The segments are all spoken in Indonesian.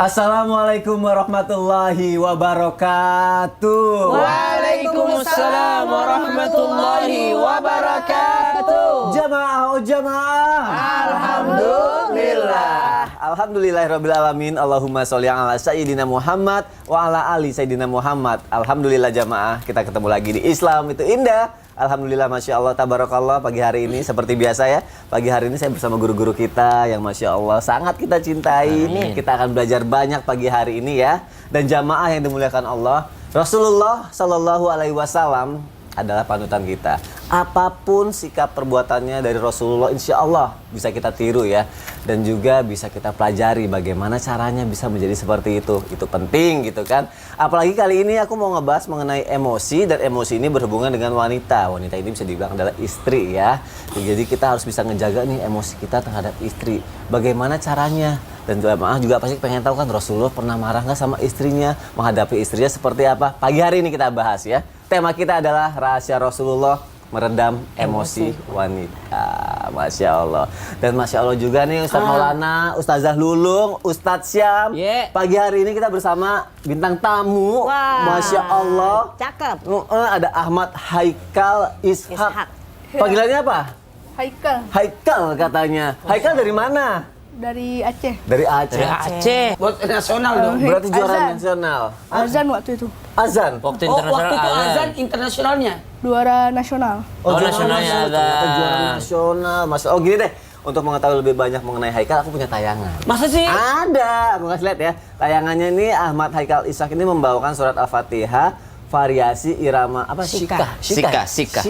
Assalamualaikum warahmatullahi wabarakatuh. Waalaikumsalam warahmatullahi wabarakatuh. Jamaah jamaah. Alhamdulillah. Alhamdulillahirabbil alamin. Allahumma sholli ala sayyidina Muhammad wa ala ali sayyidina Muhammad. Alhamdulillah jamaah, kita ketemu lagi di Islam itu indah. Alhamdulillah, Masya Allah, Tabarakallah. Pagi hari ini seperti biasa ya, pagi hari ini saya bersama guru-guru kita yang Masya Allah sangat kita cintai. Amin. Kita akan belajar banyak pagi hari ini ya. Dan jamaah yang dimuliakan Allah, Rasulullah Sallallahu Alaihi Wasallam adalah panutan kita. Apapun sikap perbuatannya dari Rasulullah, insya Allah bisa kita tiru ya. Dan juga bisa kita pelajari bagaimana caranya bisa menjadi seperti itu. Itu penting gitu kan. Apalagi kali ini aku mau ngebahas mengenai emosi. Dan emosi ini berhubungan dengan wanita. Wanita ini bisa dibilang adalah istri ya. Jadi kita harus bisa ngejaga nih emosi kita terhadap istri. Bagaimana caranya? Dan jamaah juga pasti pengen tahu kan, Rasulullah pernah marah nggak sama istrinya? Menghadapi istrinya seperti apa? Pagi hari ini kita bahas ya. Tema kita adalah rahasia Rasulullah meredam emosi wanita. Masya Allah. Dan Masya Allah juga nih Ustadz Maulana, Ustazah Lulung, Ustadz Syam. Pagi hari ini kita bersama bintang tamu. Masya Allah. Cakep. Ada Ahmad Haikal Ishak. Panggilannya apa? Haikal. Haikal katanya. Haikal dari mana? Dari Aceh. Dari Aceh. Buat nasional dong. Berarti juara Azan. nasional. Azan waktu itu. Azan. Waktu itu azan internasionalnya. Juara nasional. juara nasionalnya nasional. ada. Ternyata juara nasional. Mas, gini deh. Untuk mengetahui lebih banyak mengenai Haikal, aku punya tayangan. Masa sih? Ada. Aku kasih lihat ya. Tayangannya ini Ahmad Haikal Ishak ini membawakan surat Al-Fatihah variasi irama apa? Sika. Sika.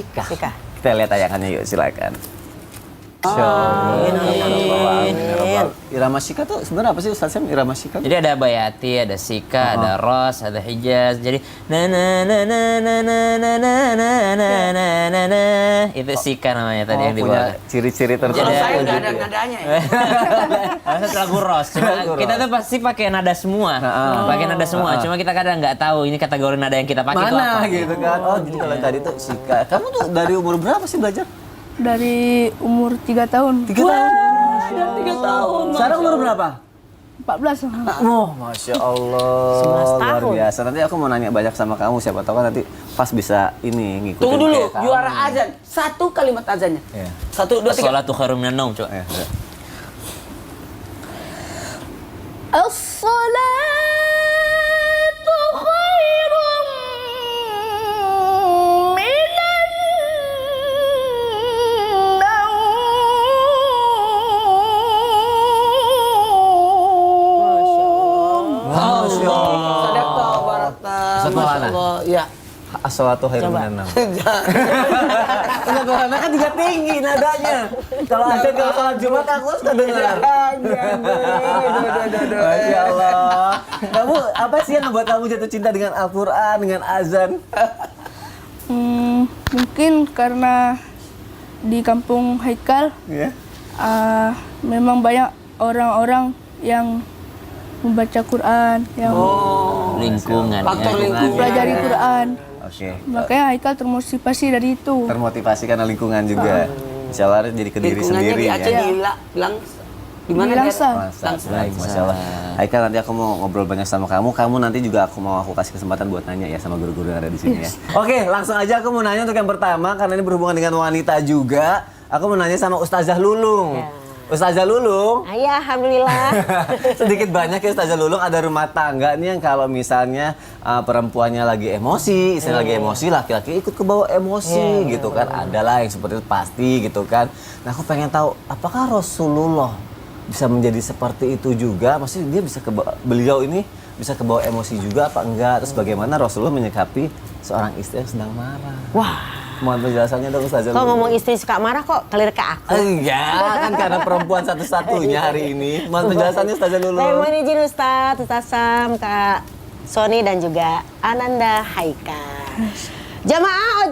Kita lihat tayangannya yuk, silakan. Irama Sika tuh sebenarnya apa sih Ustaz Sam? Irama Sika? Jadi ada Bayati, ada Sika, ada Ros, ada Hijaz. Jadi na na na na na na na na na na na na itu Sika namanya tadi yang dibawa. Ciri-ciri tertentu. Kalau saya nggak ada nadanya ya. Itu lagu Ros. Cuma kita tuh pasti pakai nada semua. Pakai nada semua. Cuma kita kadang nggak tahu ini kategori nada yang kita pakai itu mana apa. gitu kan. Oh, jadi kalau tadi tuh Sika. Kamu tuh dari umur berapa sih belajar? Dari umur 3 tahun. 3 tahun. 3 tahun. Sekarang umur berapa? 14. Oh, Masya Allah, luar biasa. Nanti aku mau nanya banyak sama kamu, siapa tahu kan nanti pas bisa ini ngikutin. Tunggu dulu, kayak kamu. juara azan. Satu kalimat azannya. Iya. 1, 2, 3. Sholatu khairum minan naum, coba. As-salatu khairum minan Masya Allah. Sadaqta barakta. Masya Allah. Ya. As-salatu khairun minan naum. Enggak karena kan juga tinggi nadanya. Kalau ada kalau sholat Jumat aku sudah dengar. Masya Allah. Kamu apa sih yang membuat kamu jatuh cinta dengan Al-Quran, dengan azan? Mungkin karena di kampung Haikal Ya. memang banyak orang-orang yang membaca Quran, yang Lingkungan. Faktor ya. lingkungan. mempelajari Quran. Oke. Makanya Haikal termotivasi dari itu. Termotivasi karena lingkungan juga. Insya Allah jadi ke diri Lingkungannya sendiri di ya. Aceh bilang di mana Di dia? Langsa. Baik, Masya Allah. Haikal, nanti aku mau ngobrol banyak sama kamu. Kamu nanti juga aku kasih kesempatan buat nanya ya sama guru-guru yang ada di sini ya. Oke, langsung aja aku mau nanya untuk yang pertama karena ini berhubungan dengan wanita juga. Aku mau nanya sama Ustazah Lulung. Ustazah Lulung. Ayah, alhamdulillah. Sedikit banyak ya Ustazah Lulung, ada rumah tangga nih yang kalau misalnya perempuannya lagi emosi, istrinya lagi emosi, laki-laki ikut ke bawah emosi gitu kan. Adalah yang seperti itu pasti gitu kan. Nah, aku pengen tahu apakah Rasulullah bisa menjadi seperti itu juga? Maksudnya dia bisa beliau ini bisa ke bawah emosi juga apa enggak? Terus bagaimana Rasulullah menyikapi seorang istri yang sedang marah? Wah, Mohon penjelasannya dong Ustazah kok Lulung. ngomong istri suka marah kok kelir ke aku. Enggak, kan karena perempuan satu-satunya hari ini. Mohon penjelasannya Ustazah Lulung. Saya mohon izin Ustaz Sam, Kak Sony dan juga Ananda Haikal. Jamaah,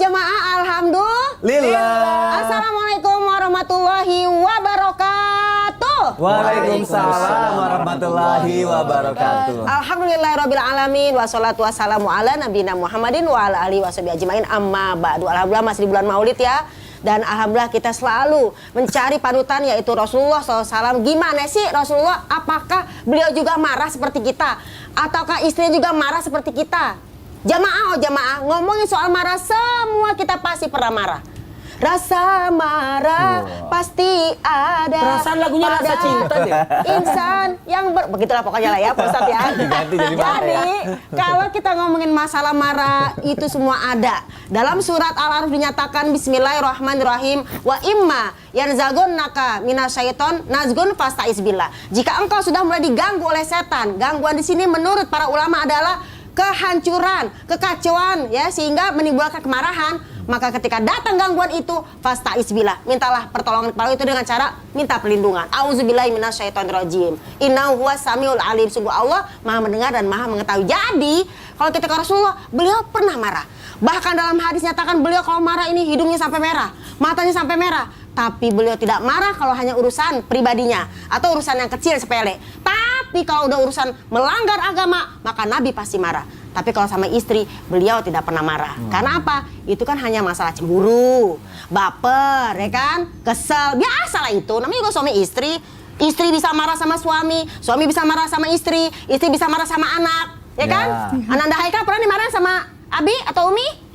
alhamdulillah. Assalamualaikum warahmatullahi wabarakatuh. Waalaikumsalam warahmatullahi wabarakatuh. Alhamdulillahirabbil alamin wassalatu wassalamu ala nabiyina Muhammadin wa ala alihi washabihi ajmain amma ba'du. Alhamdulillah masih di bulan Maulid ya. Dan alhamdulillah kita selalu mencari panutan yaitu Rasulullah SAW. Gimana sih Rasulullah? Apakah beliau juga marah seperti kita? Ataukah istrinya juga marah seperti kita? Jamaah, oh jamaah, ngomongin soal marah, semua kita pasti pernah marah. Rasa marah pasti ada. Perasaan lagunya pada Rasa Cinta deh. Insan yang begitulah pokoknya lah ya, Pak Ustadz ya. Diganti jadi marah ya. Jadi kalau kita ngomongin masalah marah itu semua ada. Dalam surat Al-Araf dinyatakan Bismillahirrahmanirrahim wa imma yanzagunnaka minasyaiton nazgun fastaiz billah. Jika engkau sudah mulai diganggu oleh setan, gangguan di sini menurut para ulama adalah kehancuran, kekacauan ya sehingga menimbulkan kemarahan. Maka ketika datang gangguan itu, fastaiz billah, mintalah pertolongan kepada itu dengan cara minta perlindungan. Auzubillahi minasyaitonirrajim. Innahu huwas samiul alim. Sungguh Allah Maha mendengar dan Maha mengetahui. Jadi, kalau kita ke Rasulullah, beliau pernah marah. Bahkan dalam hadis nyatakan beliau kalau marah ini hidungnya sampai merah, matanya sampai merah. Tapi beliau tidak marah kalau hanya urusan pribadinya atau urusan yang kecil sepele. Tapi kalau udah urusan melanggar agama, maka Nabi pasti marah. Tapi kalau sama istri, beliau tidak pernah marah. Karena apa? Itu kan hanya masalah cemburu, baper, ya kan? Kesel, biasalah itu. Namanya juga suami istri. Istri bisa marah sama suami bisa marah sama istri bisa marah sama anak, ya kan? Ananda Haikal pernah dimarahin sama Abi atau Umi?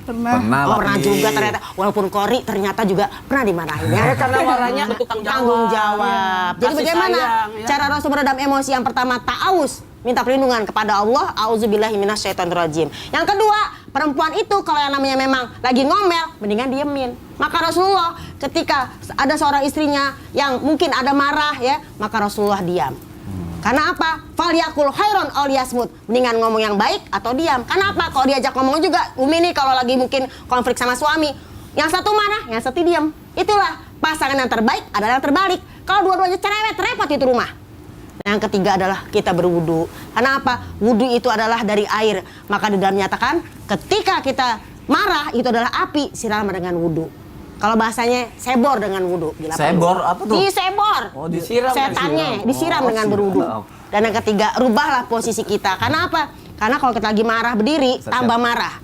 Pernah. Pernah juga ternyata. Walaupun Kori ternyata juga pernah dimarahin ya. Karena marahnya untuk Tanggung jawab. Jadi Kasih bagaimana sayang, ya. cara Rasul meredam emosi? Yang pertama ta'awuz, minta perlindungan kepada Allah, auzubillahi minasyaitonirrajim. Yang kedua, perempuan itu kalau yang namanya memang lagi ngomel, mendingan diemin. Maka Rasulullah ketika ada seorang istrinya yang mungkin ada marah ya, maka Rasulullah diam. Karena apa? Falyakul khairon aw liyasmut. Mendingan ngomong yang baik atau diam. Karena apa? Kalau diajak ngomong juga, Umi nih kalau lagi mungkin konflik sama suami, yang satu marah, yang satu diam. Itulah pasangan yang terbaik adalah yang terbalik. Kalau dua-duanya cerewet, repot itu rumah. Yang ketiga adalah kita berwudu. Karena apa? Wudu itu adalah dari air. Maka di dalam menyatakan ketika kita marah itu adalah api, siram dengan wudu. Kalau bahasanya sebor dengan wudu. Sebor apa tuh? Disebor. Oh, disiram. Setannya disiram dengan berwudu. Dan yang ketiga, rubahlah posisi kita. Karena apa? Karena kalau kita lagi marah berdiri, tambah marah.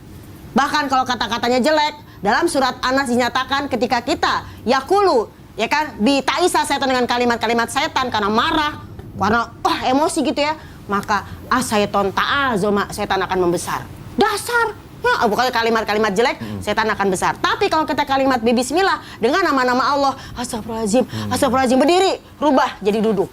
Bahkan kalau kata-katanya jelek, dalam surat Anas dinyatakan ketika kita yakulu, ya kan, bitaisa setan dengan kalimat-kalimat setan karena marah, karena emosi gitu ya, maka asyaiton ta'azoma, setan akan membesar. Dasar. Ya, bukan kalimat-kalimat jelek, setan akan besar. Tapi kalau kita kalimat bismillah dengan nama-nama Allah, astagfirullahaladzim, astagfirullahaladzim, berdiri, rubah jadi duduk.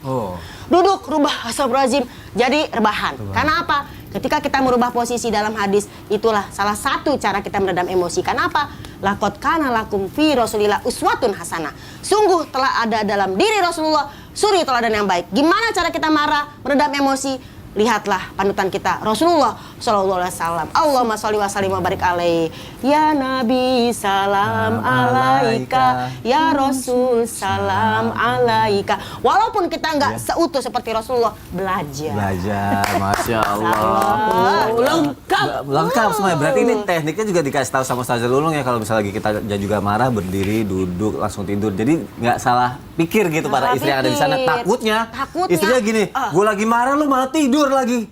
Duduk, rubah, astagfirullahaladzim, jadi rebahan. Karena apa? Ketika kita merubah posisi dalam hadis, itulah salah satu cara kita meredam emosi. Karena apa? Laqad kana lakum fi Rasulillah uswatun hasanah. Sungguh telah ada dalam diri Rasulullah suri teladan yang baik. Gimana cara kita marah, meredam emosi? Lihatlah panutan kita Rasulullah sallallahu alaihi wasallam. Allahumma sholli wa sallim wa barik alaihi. Ya Nabi salam alaika, ya Rasul salam alaika. Walaupun kita nggak seutuh seperti Rasulullah, belajar. Masya Allah. Lengkap semuanya. Berarti ini tekniknya juga dikasih tahu sama Ustazah Lulung ya, kalau misalnya lagi kita juga marah, berdiri, duduk, langsung tidur. Jadi nggak salah pikir gitu para istri yang ada di sana. Takutnya istrinya gini, gue lagi marah lu malah tidur lagi.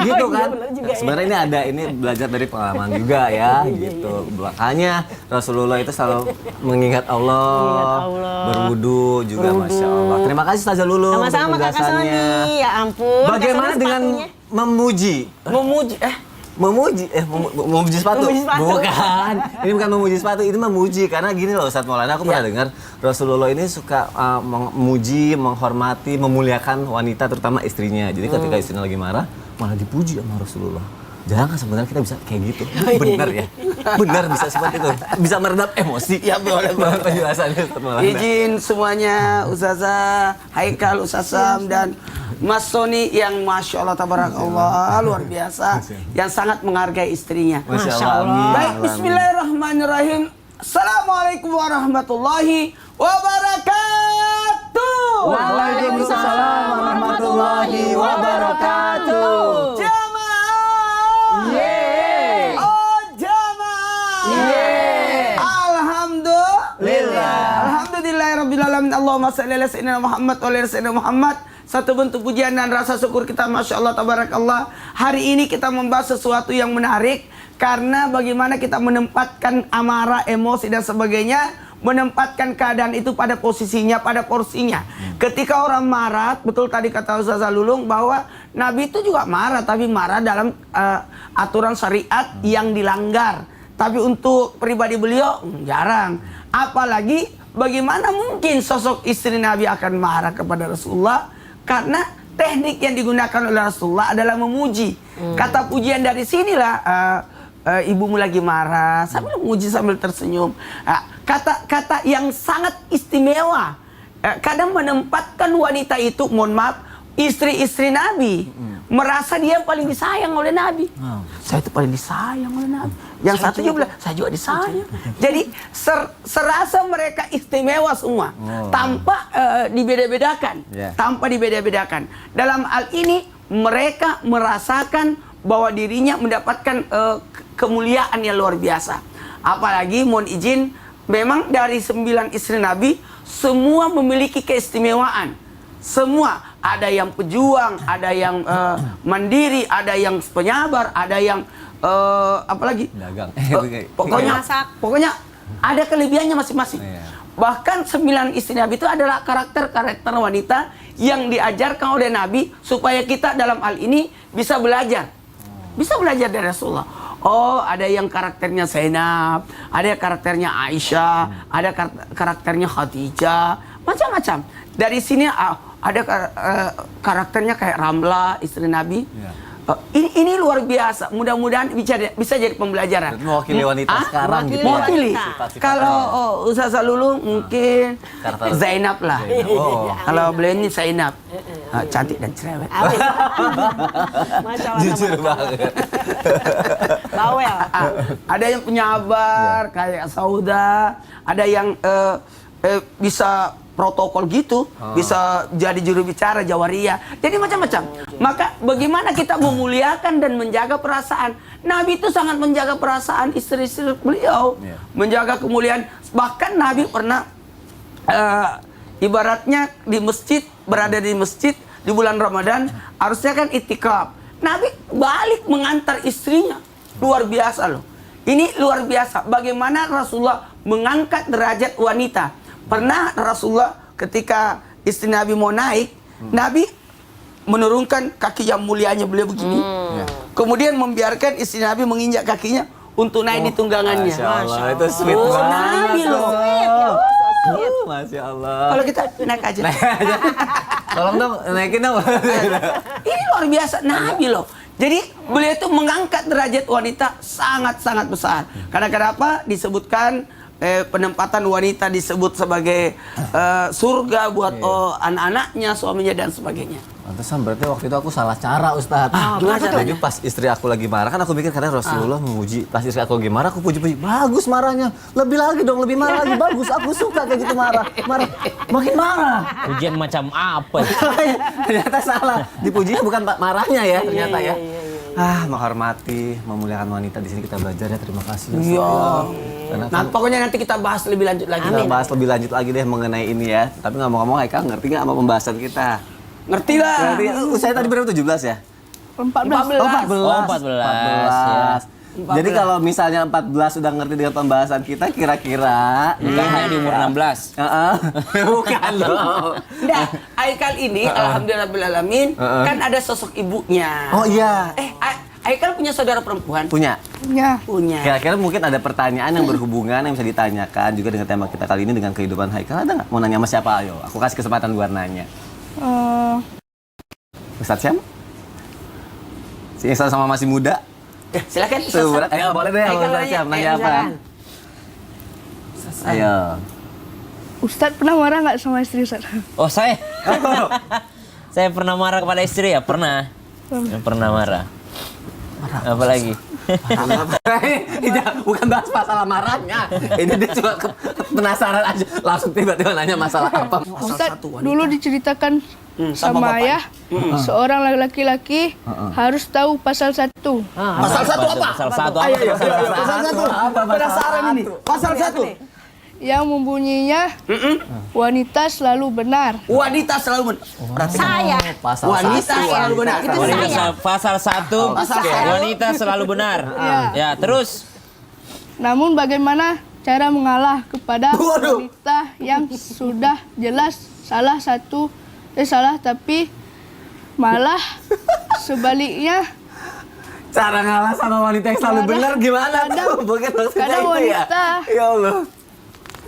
Gitu kan. Sebenarnya ini ada, ini belajar dari pengalaman juga ya gitu. Makanya Rasulullah itu selalu mengingat Allah, berwudu juga, Masya Allah. Terima kasih Ustazah Lulung untuk Sama-sama Kakak Sony. penjelasannya. Ya ampun. Bagaimana dengan memuji sepatu? Memuji sepatu. Bukan. Ini bukan memuji sepatu, ini memuji. Karena gini loh Ustadz Maulana, aku pernah dengar Rasulullah ini suka memuji, menghormati, memuliakan wanita, terutama istrinya. Jadi ketika istrinya lagi marah, malah dipuji sama Rasulullah. Jarang kan sebenarnya kita bisa kayak gitu. Benar ya? Benar bisa seperti itu. Bisa meredam emosi. Ya boleh. Penjelasannya Ustadz Maulana. Izin semuanya, Ustazah Haikal, Ustazah Sam, dan Mas Sony yang Masya Allah, tabarakallah, luar biasa, yang sangat menghargai istrinya. Masya Allah. Baik, bismillahirrahmanirrahim. Assalamualaikum warahmatullahi wabarakatuh. Waalaikumsalam warahmatullahi wabarakatuh. Jamaah. Yeay. Oh jamaah. Yeay. Alhamdulillah. Alhamdulillahirabbil alamin. Allahumma shalli ala sayyidina Muhammad wa ala sayyidina Muhammad. satu bentuk pujian dan rasa syukur kita, Masya Allah, tabarakallah. Hari ini kita membahas sesuatu yang menarik, karena bagaimana kita menempatkan amarah, emosi dan sebagainya, menempatkan keadaan itu pada posisinya, pada porsinya. Ketika orang marah, betul tadi kata Ustazah Lulung bahwa Nabi itu juga marah, tapi marah dalam aturan syariat yang dilanggar. Tapi untuk pribadi beliau jarang. Apalagi bagaimana mungkin sosok istri Nabi akan marah kepada Rasulullah, karena teknik yang digunakan oleh Rasulullah adalah memuji. Kata pujian dari sinilah ibumu lagi marah, sambil memuji sambil tersenyum. Kata-kata yang sangat istimewa. Kadang menempatkan wanita itu, mohon maaf, istri-istri Nabi merasa dia paling disayang oleh Nabi. Saya itu paling disayang oleh Nabi. Yang satu juga bilang, saya juga disayang. Jadi serasa mereka istimewa semua, tanpa dibeda-bedakan, tanpa dibeda-bedakan. Dalam hal ini mereka merasakan bahwa dirinya mendapatkan kemuliaan yang luar biasa. Apalagi mohon izin, memang dari 9 istri Nabi semua memiliki keistimewaan. Semua, ada yang pejuang, ada yang mandiri, ada yang penyabar, ada yang apalagi dagang. Pokoknya ada kelebihannya masing-masing. Bahkan 9 istri Nabi itu adalah karakter-karakter wanita yang diajarkan oleh Nabi supaya kita dalam hal ini bisa belajar. Bisa belajar dari Rasulullah. Oh, ada yang karakternya Zainab, ada yang karakternya Aisyah, ada karakternya Khadijah, macam-macam. Dari sini ada karakternya kayak Ramlah, istri Nabi. Ini luar biasa. Mudah-mudahan bisa jadi pembelajaran. Mewakili wanita sekarang gitu. Mewakili. Sifat-sifat Kalau Ustazah Lulung mungkin Zainab lah. Kalau beliau ini Zainab. Cantik dan cerewet. Masya Allah. Jujur banget. Bawel. Ada yang penyabar kayak Sauda, ada yang bisa protokol gitu, bisa jadi juru bicara Jawaria. Jadi macam-macam. Maka bagaimana kita memuliakan dan menjaga perasaan? Nabi itu sangat menjaga perasaan istri-istri beliau, menjaga kemuliaan. Bahkan Nabi pernah ibaratnya di masjid, berada di masjid di bulan Ramadan, harusnya kan itikaf. Nabi balik mengantar istrinya. Luar biasa loh. Ini luar biasa. Bagaimana Rasulullah mengangkat derajat wanita. Pernah Rasulullah ketika istri Nabi mau naik, Nabi menurunkan kaki yang mulianya beliau begini. Kemudian membiarkan istri Nabi menginjak kakinya untuk naik di tunggangannya. Masya Allah, itu sweet Oh, banget. Nabi loh. Masya Allah. Kalau kita naik aja. Tolong dong, naikin dong. Ini luar biasa, Nabi loh. Jadi beliau itu mengangkat derajat wanita sangat-sangat besar. Karena kenapa? Disebutkan penempatan wanita disebut sebagai surga buat anak-anaknya, suaminya dan sebagainya. Pantesan berarti waktu itu aku salah cara, Ustadz. gimana caranya? Jadi pas istri aku lagi marah, kan aku mikir karena Rasulullah memuji. Pas istri aku lagi marah, aku puji-puji. Bagus marahnya. Lebih lagi dong, lebih marah lagi. Bagus, aku suka kayak gitu marah. Makin marah. Ujian macam apa? Ternyata salah. Dipujinya bukan marahnya ya, ternyata ya. Menghormati, memuliakan wanita, di sini kita belajar ya. Terima kasih. Iya. Karena Nah, pokoknya nanti kita bahas lebih lanjut lagi. kita bahas lebih lanjut lagi deh mengenai ini ya. Tapi ngomong-ngomong, Haikal ngerti nggak sama pembahasan kita? Ngerti lah. Ngerti. Saya tadi berapa 17 ya? 14. 14. Jadi kalau misalnya 14 sudah ngerti dengan pembahasan kita, kira-kira Bukan hanya di umur 16. Bukan dong. Nah, Haikal ini alhamdulillahirrahmanirrahim kan ada sosok ibunya. Oh iya. Haikal punya saudara perempuan? Punya. Ya. Punya. Kira-kira mungkin ada pertanyaan yang berhubungan yang bisa ditanyakan juga dengan tema kita kali ini dengan kehidupan Haikal. Ada nggak? Mau nanya sama siapa? Ayo, aku kasih kesempatan buat nanya. Ustadz siapa? Si Ihsan sama masih muda. Silakan. Surat. Ayo boleh deh. Haikal Ustadz siapa? Nanya apa? silakan. Ayo. Ustadz pernah marah nggak sama istri Ustadz? Oh, saya. Saya pernah marah kepada istri ya? Pernah. Pernah marah. Apa lagi? Bukan bahas masalah marahnya. Ini dia cuma penasaran aja. Langsung tiba-tiba nanya masalah apa. Ustadz dulu diceritakan sama sama ayah, seorang laki-laki harus tahu pasal 1. Pasal 1 apa? Pasal 1 apa? Ayo, Pasal satu. Apa penasaran ini. Pasal 1. yang membunyinya wanita selalu benar. Wanita selalu benar. Saya. Pasal Wanita satu, selalu benar. Itu Wanita saya. pasal 1 wanita selalu benar. Ya, terus Namun bagaimana cara mengalah kepada Waduh. wanita yang sudah jelas salah tapi malah sebaliknya Cara ngalah sama wanita yang selalu Kadang- benar gimana kadang- tuh? Bukan maksudnya kadang itu ya? wanita. Ya Allah.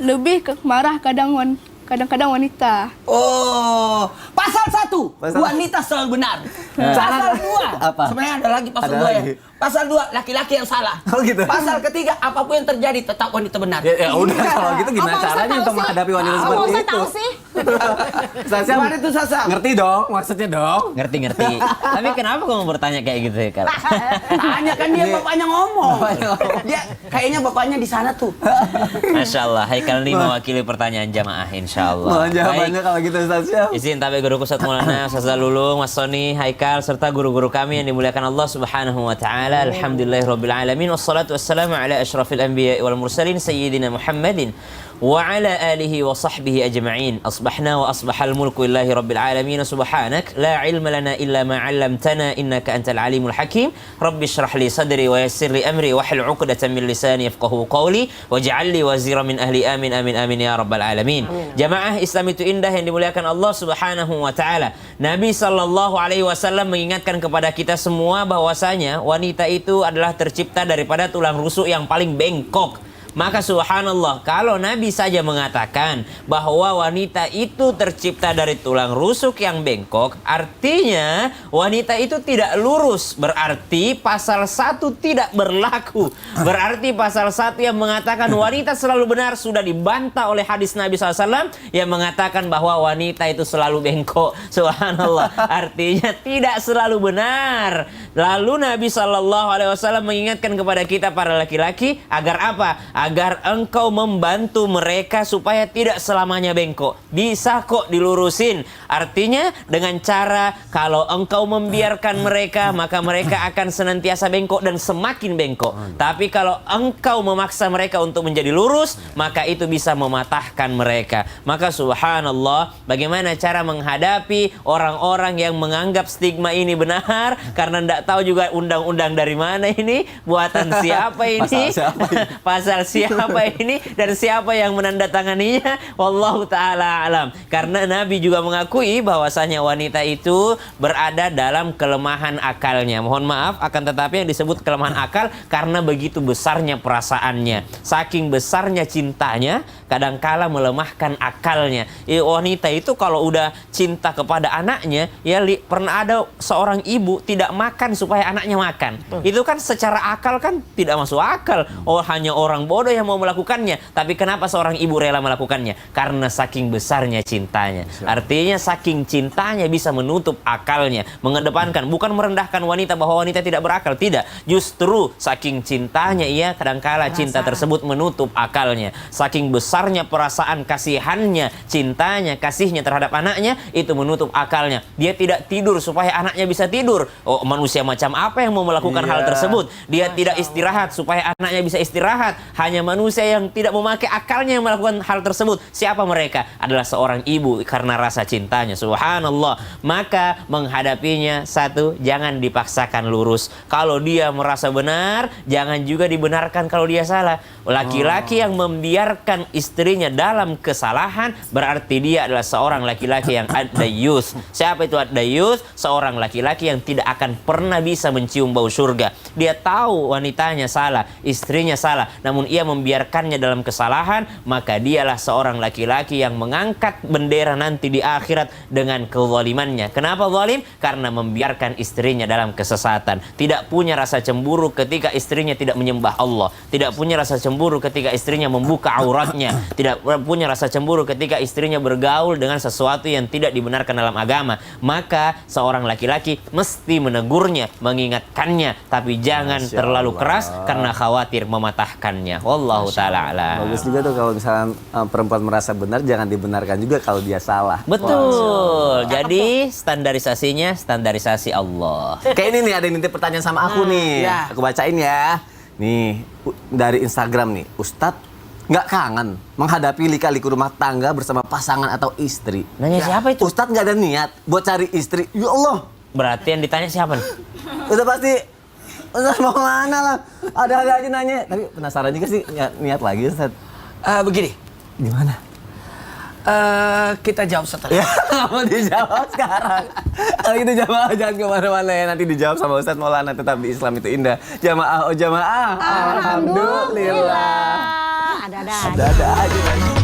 lebih marah kadang-kadang wanita. Oh, pasal 1 Pasal- wanita selalu benar. Pasal 2 Apa? sebenarnya ada lagi pasal Ada 2 lagi. ya. Pasal 2 laki-laki yang salah. Oh, gitu. Pasal ketiga apapun yang terjadi tetap wanita benar. Ya udah kalau gitu gimana Apa Ustaz caranya tahu untuk sih? menghadapi wanita Apa seperti Ustaz itu? tahu sih? Sasha, Gimana itu, Sasa? ngerti dong maksudnya dong. ngerti. Tapi kenapa kamu bertanya kayak gitu ya, Kal? Tanya kan dia Ini- bapaknya ngomong. Dia kayaknya bapaknya di sana tuh. Masya Allah, Haikal ini mewakili pertanyaan jamaah, insya Allah. Mohon jawabannya kalau gitu Sasha. Izin tabe guruku Ustaz Maulana, Ustaz Lulung, Mas Soni, Haikal, serta guru-guru kami yang dimuliakan Allah Subhanahu wa Ta'ala. Alhamdulillahirabbil alamin, wassalatu wassalamu ala asyrafil anbiya'i wal mursalin sayyidina Muhammadin wa ala alihi wa sahbihi ajma'in. Asbahna wa asbahal mulku lillahi rabbil alamin. Subhanak la ilma lana illa ma 'allamtana innaka antal alimul hakim. Rabbi shrah li sadri wa yassir li amri wahlul 'uqdatam min lisani yafqahu qawli waj'al li wazira min ahli amin amin amin ya rabbal alamin. Jamaah Islam itu indah yang dimuliakan Allah Subhanahu wa Ta'ala. Nabi sallallahu alaihi wasallam mengingatkan kepada kita semua bahwasanya wanita itu adalah tercipta daripada tulang rusuk yang paling bengkok. Maka subhanallah, kalau Nabi saja mengatakan bahwa wanita itu tercipta dari tulang rusuk yang bengkok, artinya wanita itu tidak lurus. Berarti pasal 1 tidak berlaku. Berarti pasal 1 yang mengatakan wanita selalu benar sudah dibantah oleh hadis Nabi SAW yang mengatakan bahwa wanita itu selalu bengkok. Subhanallah, artinya tidak selalu benar. Lalu Nabi SAW mengingatkan kepada kita para laki-laki agar apa? Agar engkau membantu mereka supaya tidak selamanya bengkok. Bisa kok dilurusin. Artinya dengan cara kalau engkau membiarkan mereka, maka mereka akan senantiasa bengkok dan semakin bengkok. Tapi kalau engkau memaksa mereka untuk menjadi lurus, maka itu bisa mematahkan mereka. Maka subhanallah, bagaimana cara menghadapi orang-orang yang menganggap stigma ini benar karena tidak tahu juga undang-undang dari mana ini, buatan siapa ini, Pasal siapa ini? pasal siapa ini dan siapa yang menandatanganinya, wallahu taala alam. Karena Nabi juga mengakui bahwasanya wanita itu berada dalam kelemahan akalnya. Mohon maaf, akan tetapi yang disebut kelemahan akal karena begitu besarnya perasaannya, saking besarnya cintanya, kadangkala melemahkan akalnya. Wanita itu kalau udah cinta kepada anaknya, ya pernah ada seorang ibu tidak makan supaya anaknya makan. Itu kan secara akal kan tidak masuk akal. Oh, hanya orang bodoh yang mau melakukannya. Tapi kenapa seorang ibu rela melakukannya? Karena saking besarnya cintanya. Artinya saking cintanya bisa menutup akalnya, mengedepankan, bukan merendahkan wanita bahwa wanita tidak berakal, tidak. Justru saking cintanya ia kadangkala cinta tersebut menutup akalnya. Saking besarnya perasaan kasihannya, cintanya, kasihnya terhadap anaknya itu menutup akalnya. Dia tidak tidur supaya anaknya bisa tidur. Oh, manusia macam apa yang mau melakukan hal tersebut? Dia tidak istirahat supaya anaknya bisa istirahat. Hanya manusia yang tidak memakai akalnya yang melakukan hal tersebut. Siapa mereka? Adalah seorang ibu karena rasa cintanya. Subhanallah. Maka menghadapinya, satu, jangan dipaksakan lurus. Kalau dia merasa benar, jangan juga dibenarkan kalau dia salah. Laki-laki yang membiarkan istrinya dalam kesalahan berarti dia adalah seorang laki-laki yang ad-dayyus. Siapa itu ad-dayyus? Seorang laki-laki yang tidak akan pernah bisa mencium bau surga. Dia tahu wanitanya salah, istrinya salah, namun ia membiarkannya dalam kesalahan, maka dialah seorang laki-laki yang mengangkat bendera nanti di akhirat dengan kezalimannya. Kenapa zalim? Karena membiarkan istrinya dalam kesesatan. Tidak punya rasa cemburu ketika istrinya tidak menyembah Allah. Tidak punya rasa cemburu ketika istrinya membuka auratnya. Tidak punya rasa cemburu ketika istrinya bergaul dengan sesuatu yang tidak dibenarkan dalam agama. Maka seorang laki-laki mesti menegurnya, mengingatkannya, tapi jangan Masya terlalu Allah. keras karena khawatir mematahkannya. Wallahu taala alam. Bagus juga tuh kalau misalnya perempuan merasa benar, jangan dibenarkan juga kalau dia salah. Betul. Jadi standarisasinya standarisasi Allah. Kayak ini nih ada yang nitip pertanyaan sama aku nih. ya. Aku bacain ya. Nih dari Instagram nih, Ustadz nggak kangen menghadapi lika-liku rumah tangga bersama pasangan atau istri? Nanya siapa itu? Ustadz nggak ada niat buat cari istri. Ya Allah, Berarti yang ditanya siapa nih? udah pasti Ustadz mau mana lah. Ada aja nanya. Tapi penasaran juga sih niat lagi Ustadz. Begini, Gimana? kita jawab setelah. Ya, nggak mau dijawab sekarang. Kalau gitu jamaah jangan kemana-mana ya. Nanti dijawab sama Ustadz Maulana. Tetap di Islam itu indah. Jamaah, oh jamaah. Alhamdulillah. Ada-ada aja. Ada aja.